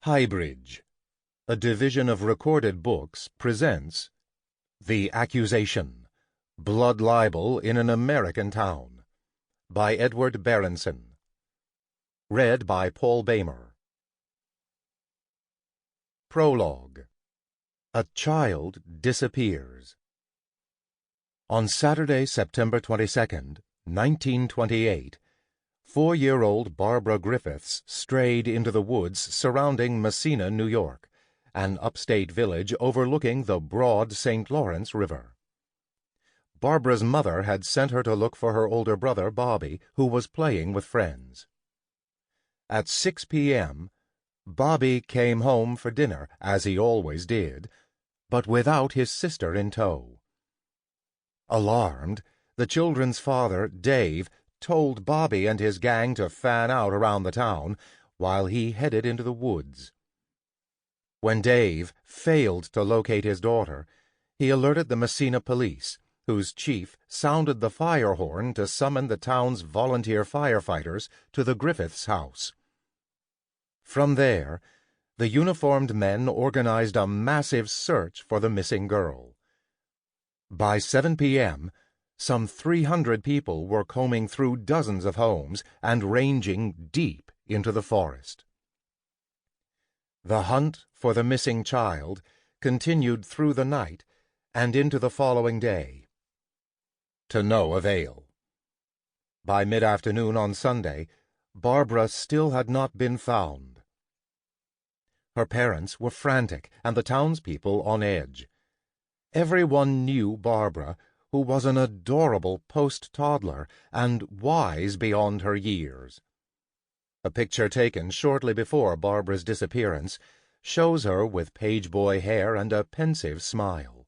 HighBridge, a division of Recorded Books, presents The Accusation, Blood Libel in an American Town, by Edward Berenson. Read by Boehmer. Prologue. A child disappears. On Saturday, September 22nd, 1928, 4-year-old Barbara Griffiths strayed into the woods surrounding Massena, New York, an upstate village overlooking the broad St. Lawrence River. Barbara's mother had sent her to look for her older brother, Bobby, who was playing with friends. At 6 p.m., Bobby came home for dinner, as he always did, but without his sister in tow. Alarmed, the children's father, Dave, told Bobby and his gang to fan out around the town while he headed into the woods. When Dave failed to locate his daughter, he alerted the Massena police, whose chief sounded the fire horn to summon the town's volunteer firefighters to the Griffiths' house. From there, the uniformed men organized a massive search for the missing girl. By 7 p.m., some 300 people were combing through dozens of homes and ranging deep into the forest. The hunt for the missing child continued through the night and into the following day. To no avail. By mid-afternoon on Sunday, Barbara still had not been found. Her parents were frantic and the townspeople on edge. Everyone knew Barbara, who was an adorable post-toddler and wise beyond her years. A picture taken shortly before Barbara's disappearance shows her with page-boy hair and a pensive smile.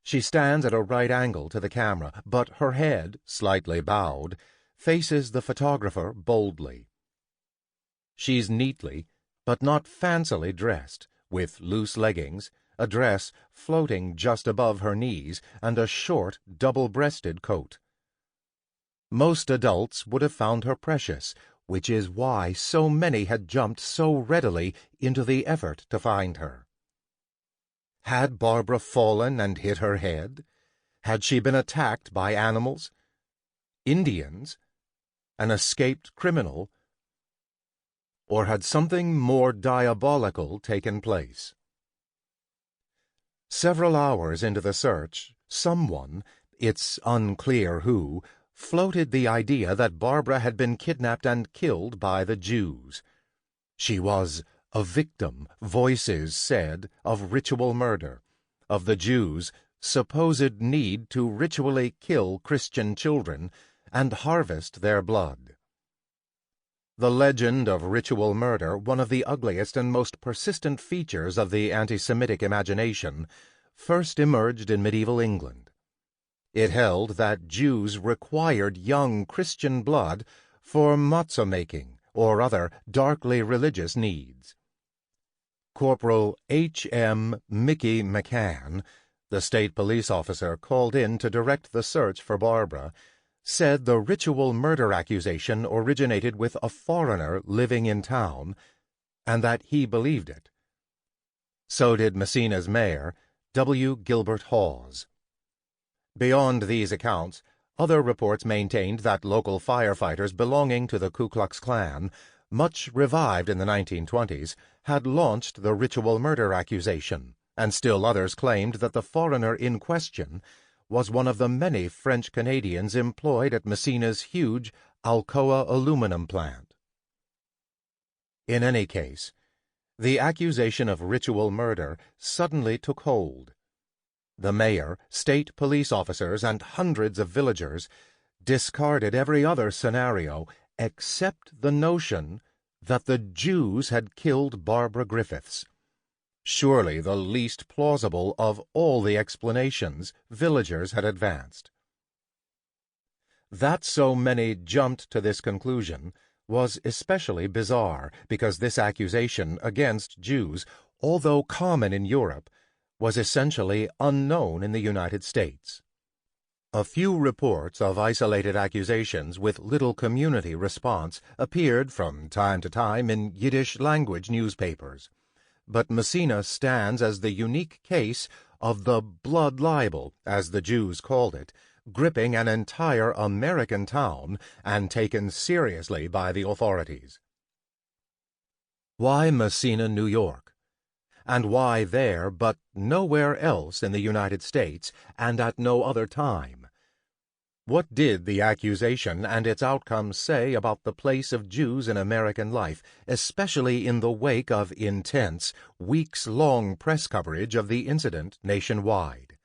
She stands at a right angle to the camera, but her head, slightly bowed, faces the photographer boldly. She's neatly, but not fancily dressed, with loose leggings, a dress floating just above her knees, and a short, double-breasted coat. Most adults would have found her precious, which is why so many had jumped so readily into the effort to find her. Had Barbara fallen and hit her head? Had she been attacked by animals? Indians? An escaped criminal? Or had something more diabolical taken place? Several hours into the search, someone, it's unclear who, floated the idea that Barbara had been kidnapped and killed by the Jews. She was a victim, voices said, of ritual murder, of the Jews' supposed need to ritually kill Christian children and harvest their blood. The legend of ritual murder, one of the ugliest and most persistent features of the anti-Semitic imagination, first emerged in medieval England. It held that Jews required young Christian blood for matzah making or other darkly religious needs. Corporal H.M. Mickey McCann, the state police officer called in to direct the search for Barbara, said the ritual murder accusation originated with a foreigner living in town, and that he believed it. So did Massena's mayor, W. Gilbert Hawes. Beyond these accounts, other reports maintained that local firefighters belonging to the Ku Klux Klan, much revived in the 1920s, had launched the ritual murder accusation, and still others claimed that the foreigner in question was one of the many French Canadians employed at Massena's huge Alcoa aluminum plant. In any case, the accusation of ritual murder suddenly took hold. The mayor, state police officers, and hundreds of villagers discarded every other scenario except the notion that the Jews had killed Barbara Griffiths. Surely the least plausible of all the explanations villagers had advanced. That so many jumped to this conclusion was especially bizarre, because this accusation against Jews, although common in Europe, was essentially unknown in the United States. A few reports of isolated accusations with little community response appeared from time to time in Yiddish-language newspapers, but Massena stands as the unique case of the blood libel, as the Jews called it, gripping an entire American town and taken seriously by the authorities. Why Massena, New York? And why there, but nowhere else in the United States, and at no other time? What did the accusation and its outcomes say about the place of Jews in American life, especially in the wake of intense, weeks-long press coverage of the incident nationwide?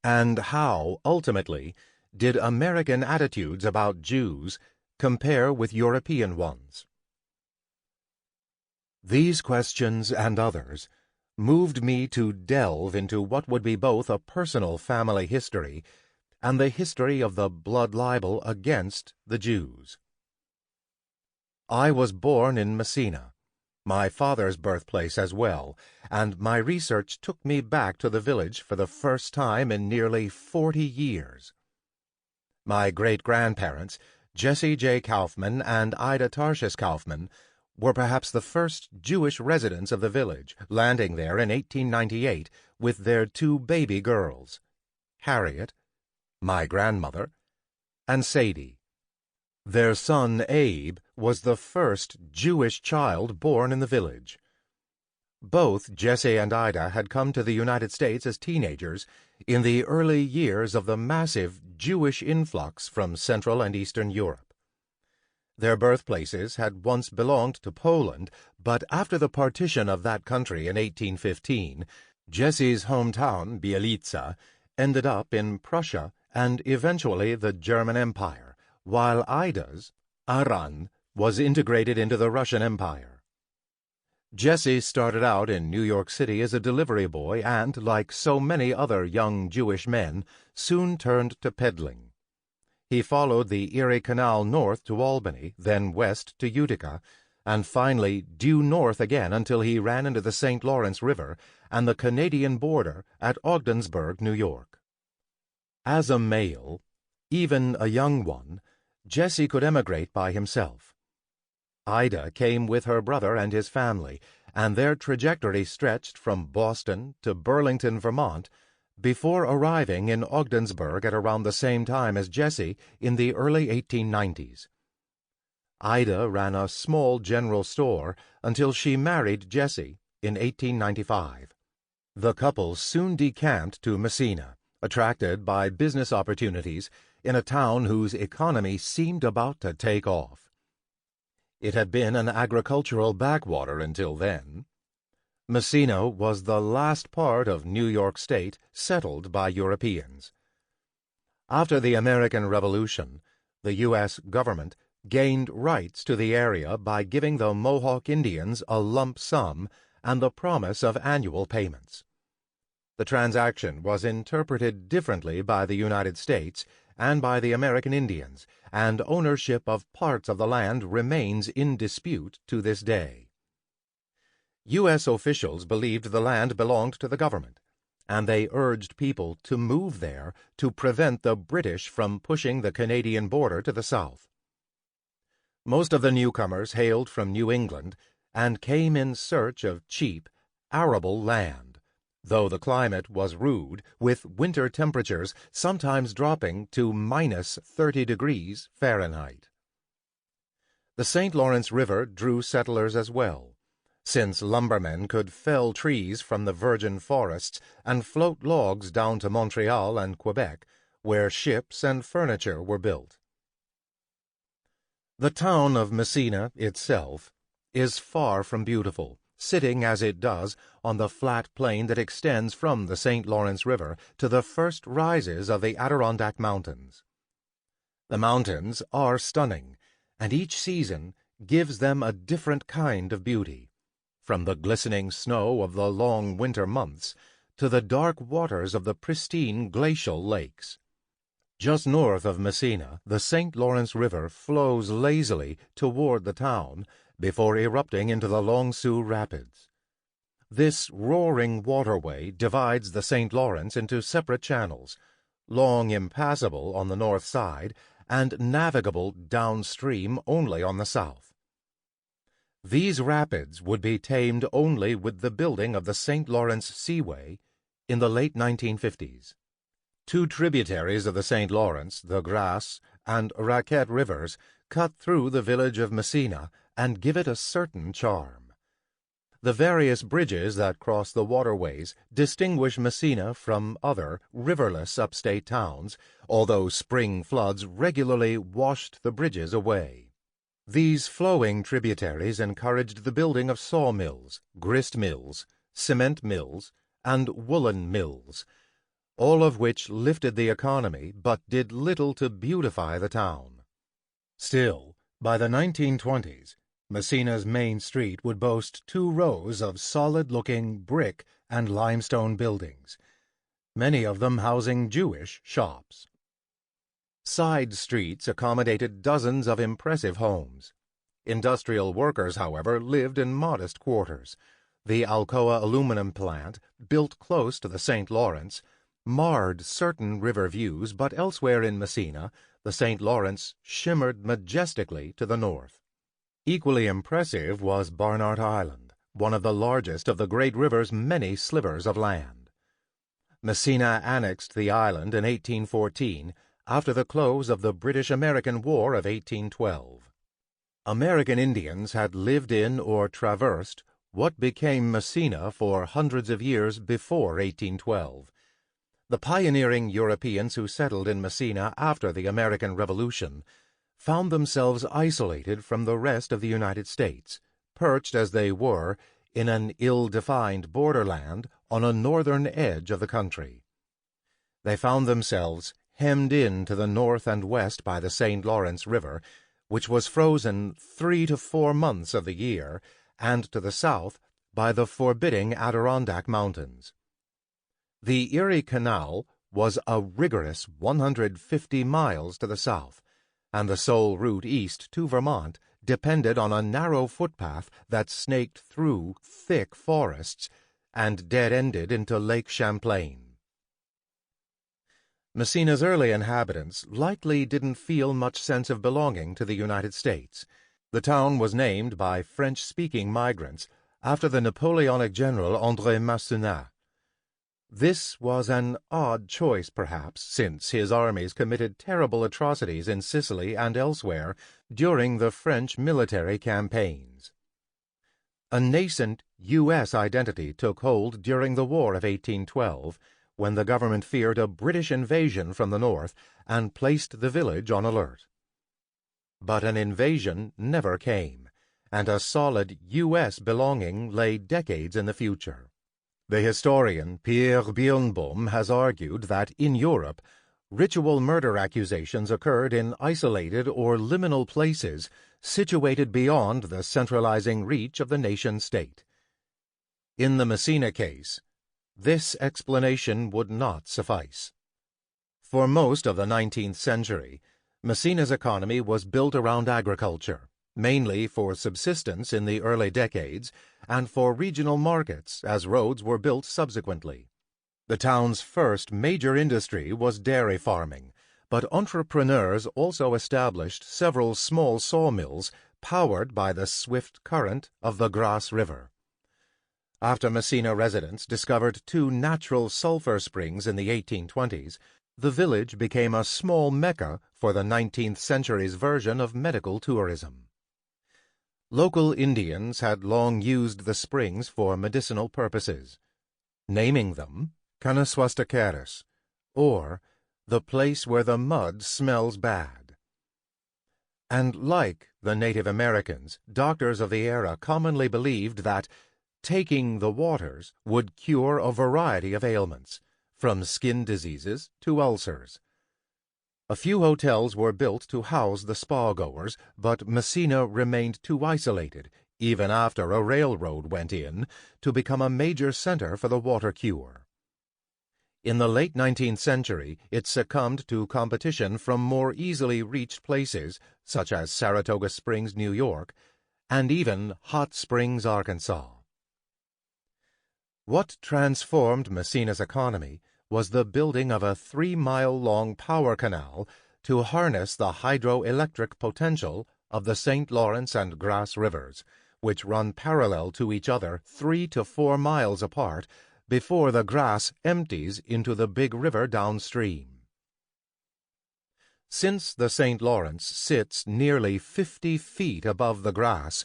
And how, ultimately, did American attitudes about Jews compare with European ones? These questions and others moved me to delve into what would be both a personal family history and the history of the blood libel against the Jews. I was born in Massena, my father's birthplace as well, and my research took me back to the village for the first time in nearly 40 years. My great-grandparents, Jesse J. Kaufman and Ida Tarshish Kaufman, were perhaps the first Jewish residents of the village, landing there in 1898 with their 2 baby girls, Harriet, my grandmother, and Sadie. Their son Abe was the first Jewish child born in the village. Both Jesse and Ida had come to the United States as teenagers in the early years of the massive Jewish influx from Central and Eastern Europe. Their birthplaces had once belonged to Poland, but after the partition of that country in 1815, Jesse's hometown, Bielica, ended up in Prussia and eventually the German Empire, while Ida's, Aran, was integrated into the Russian Empire. Jesse started out in New York City as a delivery boy and, like so many other young Jewish men, soon turned to peddling. He followed the Erie Canal north to Albany, then west to Utica, and finally due north again until he ran into the St. Lawrence River and the Canadian border at Ogdensburg, New York. As a male, even a young one, Jesse could emigrate by himself. Ida came with her brother and his family, and their trajectory stretched from Boston to Burlington, Vermont, before arriving in Ogdensburg at around the same time as Jesse in the early 1890s. Ida ran a small general store until she married Jesse in 1895. The couple soon decamped to Massena, attracted by business opportunities in a town whose economy seemed about to take off. It had been an agricultural backwater until then. Massena was the last part of New York State settled by Europeans. After the American Revolution, the U.S. government gained rights to the area by giving the Mohawk Indians a lump sum and the promise of annual payments. The transaction was interpreted differently by the United States and by the American Indians, and ownership of parts of the land remains in dispute to this day. U.S. officials believed the land belonged to the government, and they urged people to move there to prevent the British from pushing the Canadian border to the south. Most of the newcomers hailed from New England and came in search of cheap, arable land, though the climate was rude, with winter temperatures sometimes dropping to minus 30 degrees Fahrenheit. The St. Lawrence River drew settlers as well, since lumbermen could fell trees from the virgin forests and float logs down to Montreal and Quebec, where ships and furniture were built. The town of Massena itself is far from beautiful, sitting as it does on the flat plain that extends from the St. Lawrence River to the first rises of the Adirondack Mountains. The mountains are stunning, and each season gives them a different kind of beauty, from the glistening snow of the long winter months to the dark waters of the pristine glacial lakes. Just north of Massena, the St. Lawrence River flows lazily toward the town before erupting into the Long Sault Rapids. This roaring waterway divides the St. Lawrence into separate channels, long impassable on the north side and navigable downstream only on the south. These rapids would be tamed only with the building of the St. Lawrence Seaway in the late 1950s. Two tributaries of the St. Lawrence, the Grasse and Raquette rivers, cut through the village of Massena and give it a certain charm. The various bridges that cross the waterways distinguish Massena from other riverless upstate towns, although spring floods regularly washed the bridges away. These flowing tributaries encouraged the building of sawmills, grist mills, cement mills, and woolen mills, all of which lifted the economy but did little to beautify the town. Still, by the 1920s, Massena's main street would boast 2 rows of solid-looking brick and limestone buildings, many of them housing Jewish shops. Side streets accommodated dozens of impressive homes. Industrial workers, however, lived in modest quarters. The Alcoa aluminum plant, built close to the St. Lawrence, marred certain river views, but elsewhere in Massena, the St. Lawrence shimmered majestically to the north. Equally impressive was Barnard Island, one of the largest of the great river's many slivers of land. Massena annexed the island in 1814 after the close of the British-American War of 1812. American Indians had lived in or traversed what became Massena for hundreds of years before 1812. The pioneering Europeans who settled in Massena after the American Revolution found themselves isolated from the rest of the United States, perched as they were in an ill-defined borderland on a northern edge of the country. They found themselves hemmed in to the north and west by the St. Lawrence River, which was frozen 3 to 4 months of the year, and to the south by the forbidding Adirondack Mountains. The Erie Canal was a rigorous 150 miles to the south, and the sole route east to Vermont depended on a narrow footpath that snaked through thick forests and dead-ended into Lake Champlain. Massena's early inhabitants likely didn't feel much sense of belonging to the United States. The town was named by French-speaking migrants after the Napoleonic general André Massena. This was an odd choice, perhaps, since his armies committed terrible atrocities in Sicily and elsewhere during the French military campaigns. A nascent U.S. identity took hold during the War of 1812, when the government feared a British invasion from the north and placed the village on alert. But an invasion never came, and a solid U.S. belonging lay decades in the future. The historian Pierre Birnbaum has argued that in Europe, ritual murder accusations occurred in isolated or liminal places situated beyond the centralizing reach of the nation-state. In the Massena case, this explanation would not suffice. For most of the 19th century, Massena's economy was built around agriculture, mainly for subsistence in the early decades and for regional markets as roads were built subsequently. The town's first major industry was dairy farming, but entrepreneurs also established several small sawmills powered by the swift current of the Grasse River. After Massena residents discovered 2 natural sulfur springs in the 1820s, the village became a small mecca for the 19th century's version of medical tourism. Local Indians had long used the springs for medicinal purposes, naming them Kanaswastakeres, or the place where the mud smells bad. And like the Native Americans, doctors of the era commonly believed that taking the waters would cure a variety of ailments, from skin diseases to ulcers. A few hotels were built to house the spa-goers, but Massena remained too isolated, even after a railroad went in, to become a major center for the water cure. In the late 19th century, it succumbed to competition from more easily reached places, such as Saratoga Springs, New York, and even Hot Springs, Arkansas. What transformed Massena's economy was the building of a 3-mile-long power canal to harness the hydroelectric potential of the St. Lawrence and Grasse Rivers, which run parallel to each other 3 to 4 miles apart before the Grasse empties into the big river downstream. Since the St. Lawrence sits nearly 50 feet above the Grasse,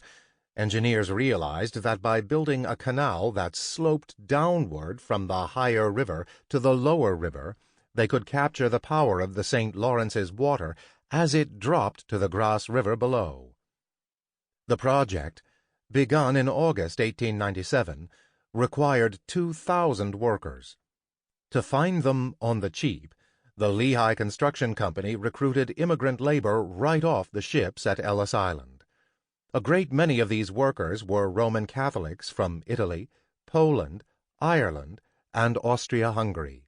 engineers realized that by building a canal that sloped downward from the higher river to the lower river, they could capture the power of the St. Lawrence's water as it dropped to the Grasse River below. The project, begun in August 1897, required 2,000 workers. To find them on the cheap, the Lehigh Construction Company recruited immigrant labor right off the ships at Ellis Island. A great many of these workers were Roman Catholics from Italy, Poland, Ireland, and Austria-Hungary.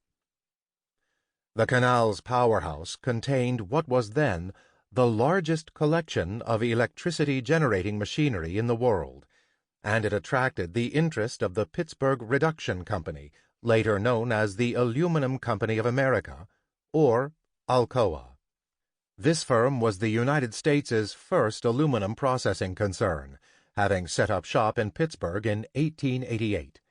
The canal's powerhouse contained what was then the largest collection of electricity-generating machinery in the world, and it attracted the interest of the Pittsburgh Reduction Company, later known as the Aluminum Company of America, or Alcoa. This firm was the United States' first aluminum processing concern, having set up shop in Pittsburgh in 1888.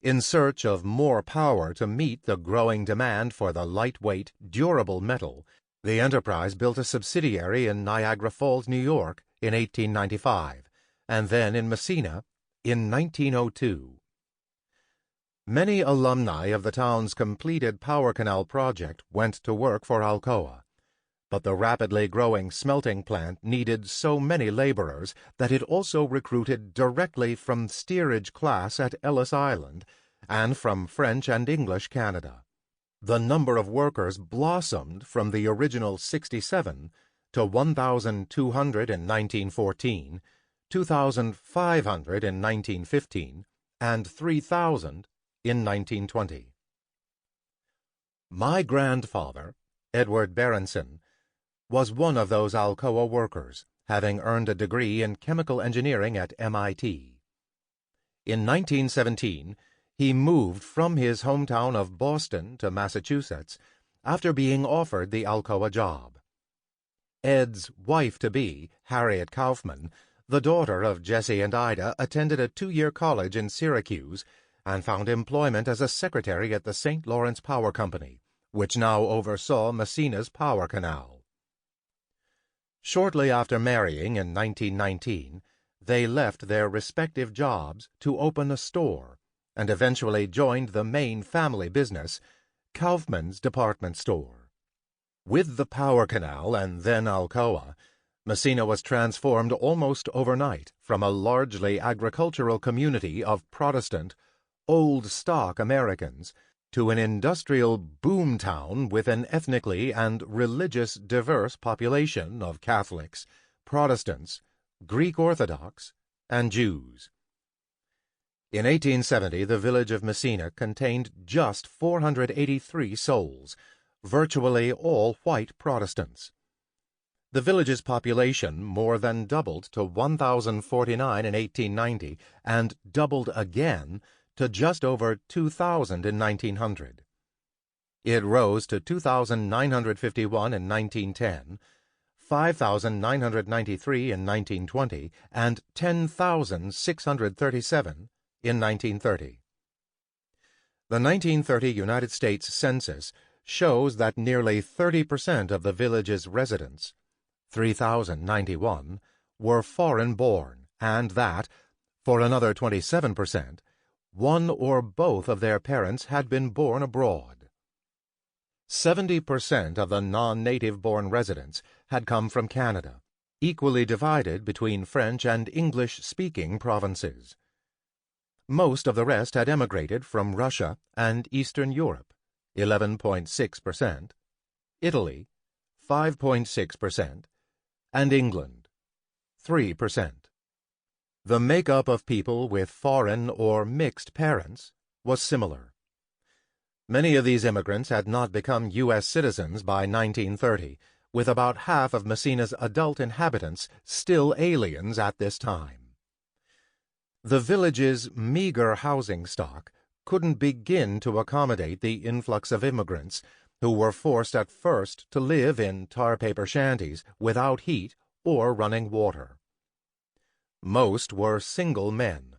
In search of more power to meet the growing demand for the lightweight, durable metal, the enterprise built a subsidiary in Niagara Falls, New York, in 1895, and then in Massena in 1902. Many alumni of the town's completed power canal project went to work for Alcoa, but the rapidly growing smelting plant needed so many laborers that it also recruited directly from steerage class at Ellis Island and from French and English Canada. The number of workers blossomed from the original 67 to 1,200 in 1914, 2,500 in 1915, and 3,000 in 1920. My grandfather, Edward Berenson, was one of those Alcoa workers, having earned a degree in chemical engineering at MIT. In 1917, he moved from his hometown of Boston to Massachusetts after being offered the Alcoa job. Ed's wife-to-be, Harriet Kaufman, the daughter of Jesse and Ida, attended a 2-year college in Syracuse and found employment as a secretary at the St. Lawrence Power Company, which now oversaw Massena's power canal. Shortly after marrying in 1919, they left their respective jobs to open a store and eventually joined the main family business, Kaufman's Department Store. With the power canal and then Alcoa, Massena was transformed almost overnight from a largely agricultural community of Protestant, old-stock Americans to an industrial boomtown with an ethnically and religious diverse population of Catholics, Protestants, Greek Orthodox, and Jews. In 1870, the village of Massena contained just 483 souls, virtually all white Protestants. The village's population more than doubled to 1,049 in 1890 and doubled again to just over 2,000 in 1900. It rose to 2,951 in 1910, 5,993 in 1920, and 10,637 in 1930. The 1930 United States Census shows that nearly 30% of the village's residents, 3,091, were foreign-born, and that, for another 27%, one or both of their parents had been born abroad. 70% of the non-native-born residents had come from Canada, equally divided between French and English-speaking provinces. Most of the rest had emigrated from Russia and Eastern Europe, 11.6%, Italy, 5.6%, and England, 3%. The makeup of people with foreign or mixed parents was similar. Many of these immigrants had not become U.S. citizens by 1930, with about half of Massena's adult inhabitants still aliens at this time. The village's meager housing stock couldn't begin to accommodate the influx of immigrants who were forced at first to live in tar-paper shanties without heat or running water. Most were single men.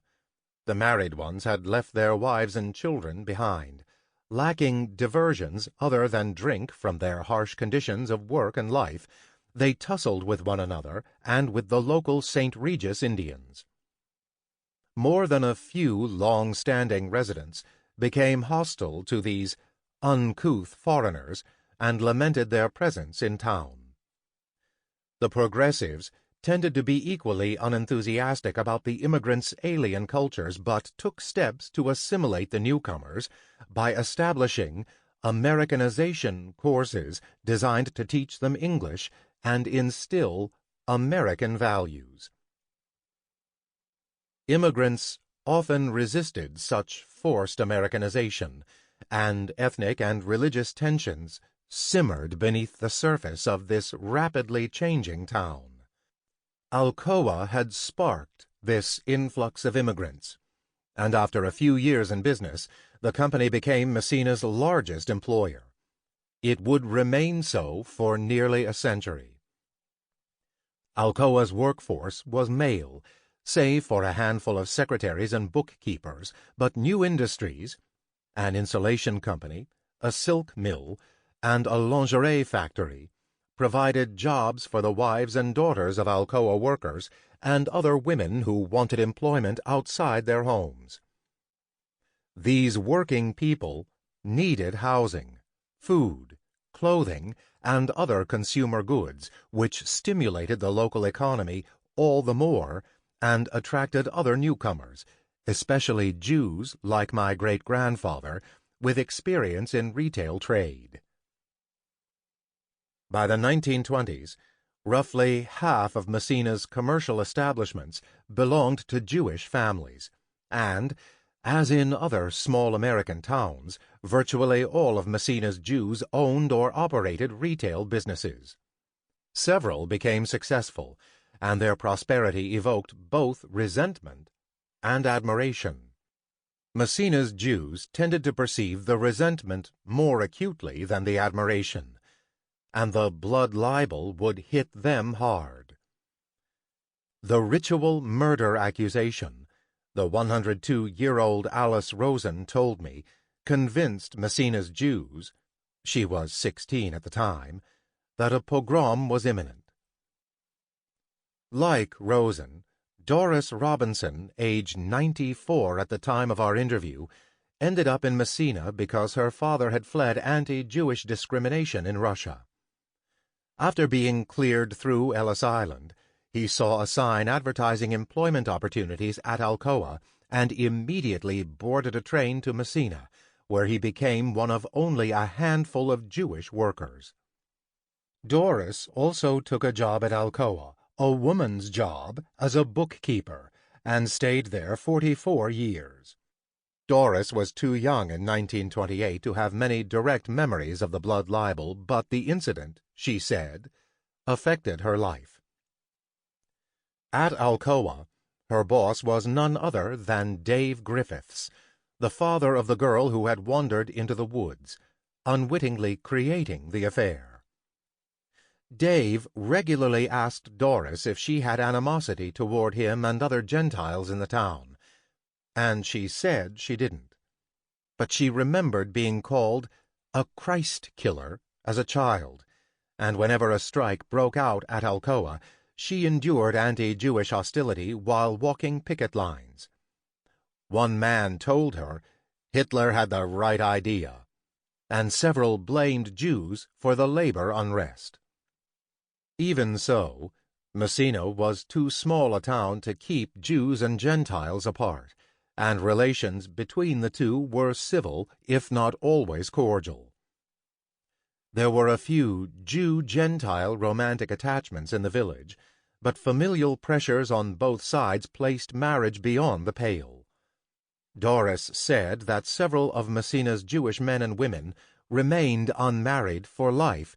The married ones had left their wives and children behind, lacking diversions other than drink from their harsh conditions of work and life. They tussled with one another and with the local St. Regis Indians. More than a few long-standing residents became hostile to these uncouth foreigners and lamented their presence in town. The progressives tended to be equally unenthusiastic about the immigrants' alien cultures, but took steps to assimilate the newcomers by establishing Americanization courses designed to teach them English and instill American values. Immigrants often resisted such forced Americanization, and ethnic and religious tensions simmered beneath the surface of this rapidly changing town. Alcoa had sparked this influx of immigrants, and after a few years in business, the company became Massena's largest employer. It would remain so for nearly a century. Alcoa's workforce was male, save for a handful of secretaries and bookkeepers, but new industries, an insulation company, a silk mill, and a lingerie factory, provided jobs for the wives and daughters of Alcoa workers and other women who wanted employment outside their homes. These working people needed housing, food, clothing, and other consumer goods, which stimulated the local economy all the more and attracted other newcomers, especially Jews like my great-grandfather, with experience in retail trade. By the 1920s, roughly half of Massena's commercial establishments belonged to Jewish families, and, as in other small American towns, virtually all of Massena's Jews owned or operated retail businesses. Several became successful, and their prosperity evoked both resentment and admiration. Massena's Jews tended to perceive the resentment more acutely than the admiration, and the blood libel would hit them hard. The ritual murder accusation, the 102-year-old Alice Rosen told me, convinced Massena's Jews, she was 16 at the time, that a pogrom was imminent. Like Rosen, Doris Robinson, aged 94 at the time of our interview, ended up in Massena because her father had fled anti-Jewish discrimination in Russia. After being cleared through Ellis Island, he saw a sign advertising employment opportunities at Alcoa and immediately boarded a train to Massena, where he became one of only a handful of Jewish workers. Doris also took a job at Alcoa, a woman's job as a bookkeeper, and stayed there 44 years. Doris was too young in 1928 to have many direct memories of the blood libel, but the incident, she said, affected her life. At Alcoa, her boss was none other than Dave Griffiths, the father of the girl who had wandered into the woods, unwittingly creating the affair. Dave regularly asked Doris if she had animosity toward him and other Gentiles in the town, and she said she didn't. But she remembered being called a Christ killer as a child, and whenever a strike broke out at Alcoa, she endured anti-Jewish hostility while walking picket lines. One man told her Hitler had the right idea, and several blamed Jews for the labor unrest. Even so, Massena was too small a town to keep Jews and Gentiles apart, and relations between the two were civil, if not always cordial. There were a few Jew-Gentile romantic attachments in the village, but familial pressures on both sides placed marriage beyond the pale. Doris said that several of Massena's Jewish men and women remained unmarried for life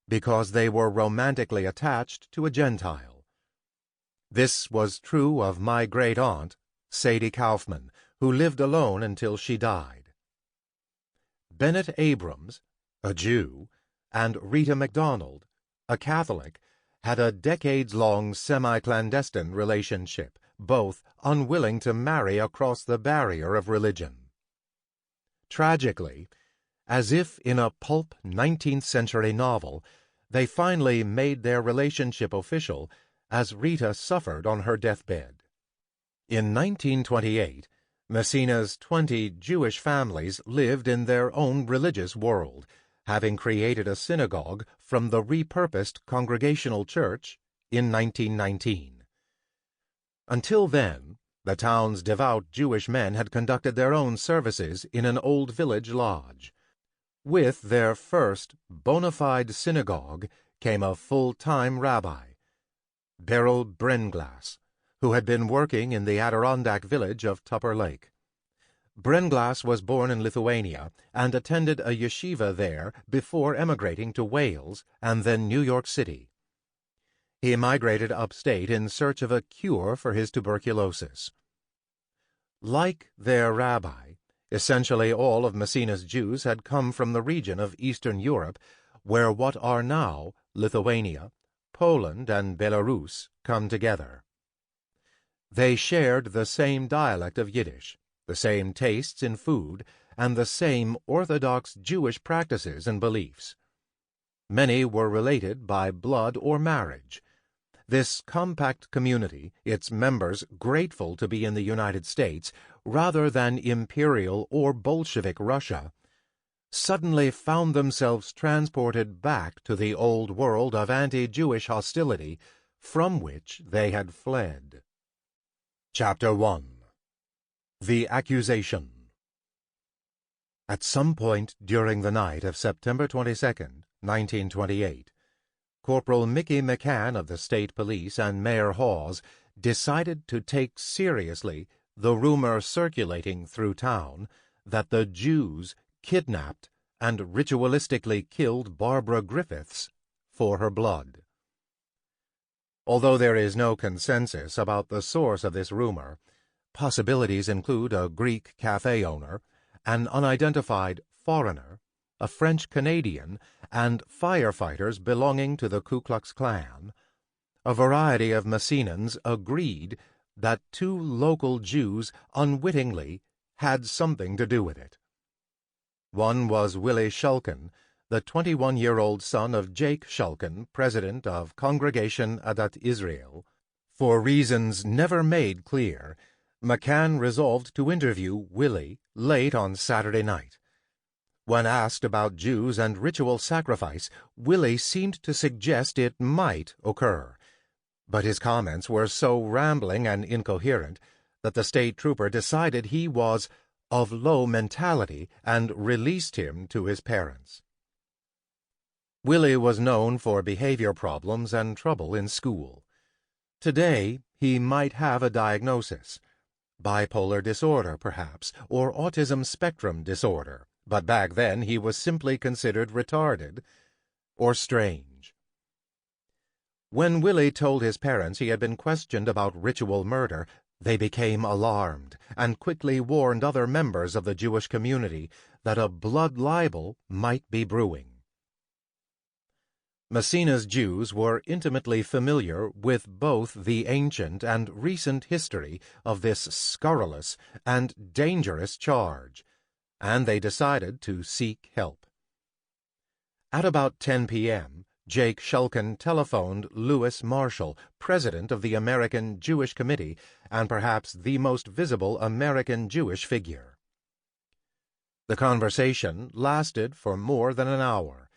because they were romantically attached to a Gentile. This was true of my great-aunt, Sadie Kaufman, who lived alone until she died. Bennett Abrams, a Jew, and Rita MacDonald, a Catholic, had a decades-long semi-clandestine relationship, both unwilling to marry across the barrier of religion. Tragically, as if in a pulp 19th-century novel, they finally made their relationship official as Rita suffered on her deathbed. In 1928, Massena's 20 Jewish families lived in their own religious world, having created a synagogue from the repurposed Congregational Church in 1919. Until then, the town's devout Jewish men had conducted their own services in an old village lodge. With their first bona fide synagogue came a full-time rabbi, Beryl Brennglas, who had been working in the Adirondack village of Tupper Lake. Brennglas was born in Lithuania and attended a yeshiva there before emigrating to Wales and then New York City. He migrated upstate in search of a cure for his tuberculosis. Like their rabbi, essentially all of Massena's Jews had come from the region of Eastern Europe where what are now Lithuania, Poland, and Belarus come together. They shared the same dialect of Yiddish, the same tastes in food, and the same Orthodox Jewish practices and beliefs. Many were related by blood or marriage. This compact community, its members grateful to be in the United States rather than Imperial or Bolshevik Russia, suddenly found themselves transported back to the old world of anti-Jewish hostility from which they had fled. Chapter 1. The Accusation. At some point during the night of September 22nd, 1928, Corporal Mickey McCann of the State Police and Mayor Hawes decided to take seriously the rumor circulating through town that the Jews kidnapped and ritualistically killed Barbara Griffiths for her blood. Although there is no consensus about the source of this rumor, possibilities include a Greek cafe owner, an unidentified foreigner, a French-Canadian, and firefighters belonging to the Ku Klux Klan. A variety of Massenans agreed that 2 local Jews unwittingly had something to do with it. One was Willie Shulkin, the 21-year-old son of Jake Shulkin, president of Congregation Adat Israel. For reasons never made clear, McCann resolved to interview Willie late on Saturday night. When asked about Jews and ritual sacrifice, Willie seemed to suggest it might occur, but his comments were so rambling and incoherent that the state trooper decided he was of low mentality and released him to his parents. Willie was known for behavior problems and trouble in school. Today, he might have a diagnosis. Bipolar disorder, perhaps, or autism spectrum disorder, but back then he was simply considered retarded or strange. When Willie told his parents he had been questioned about ritual murder, they became alarmed and quickly warned other members of the Jewish community that a blood libel might be brewing. Massena's Jews were intimately familiar with both the ancient and recent history of this scurrilous and dangerous charge, and they decided to seek help. At about 10 p.m., Jake Shulkin telephoned Lewis Marshall, president of the American Jewish Committee and perhaps the most visible American Jewish figure. The conversation lasted for more than an hour,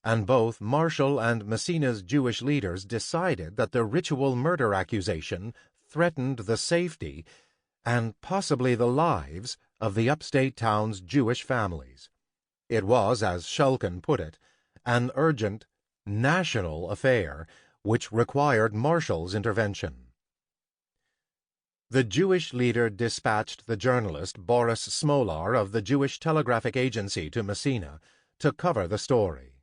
and both Marshall and Massena's Jewish leaders decided that the ritual murder accusation threatened the safety and possibly the lives of the upstate town's Jewish families. It was, as Shulkin put it, an urgent, national affair which required Marshall's intervention. The Jewish leader dispatched the journalist Boris Smolar of the Jewish Telegraphic Agency to Massena to cover the story.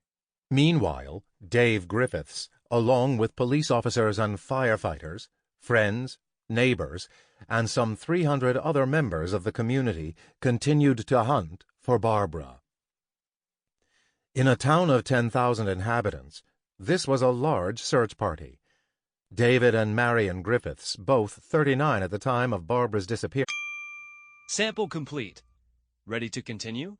Meanwhile, Dave Griffiths, along with police officers and firefighters, friends, neighbors, and some 300 other members of the community continued to hunt for Barbara. In a town of 10,000 inhabitants, this was a large search party. David and Marion Griffiths, both 39 at the time of Barbara's disappearance. Sample complete. Ready to continue?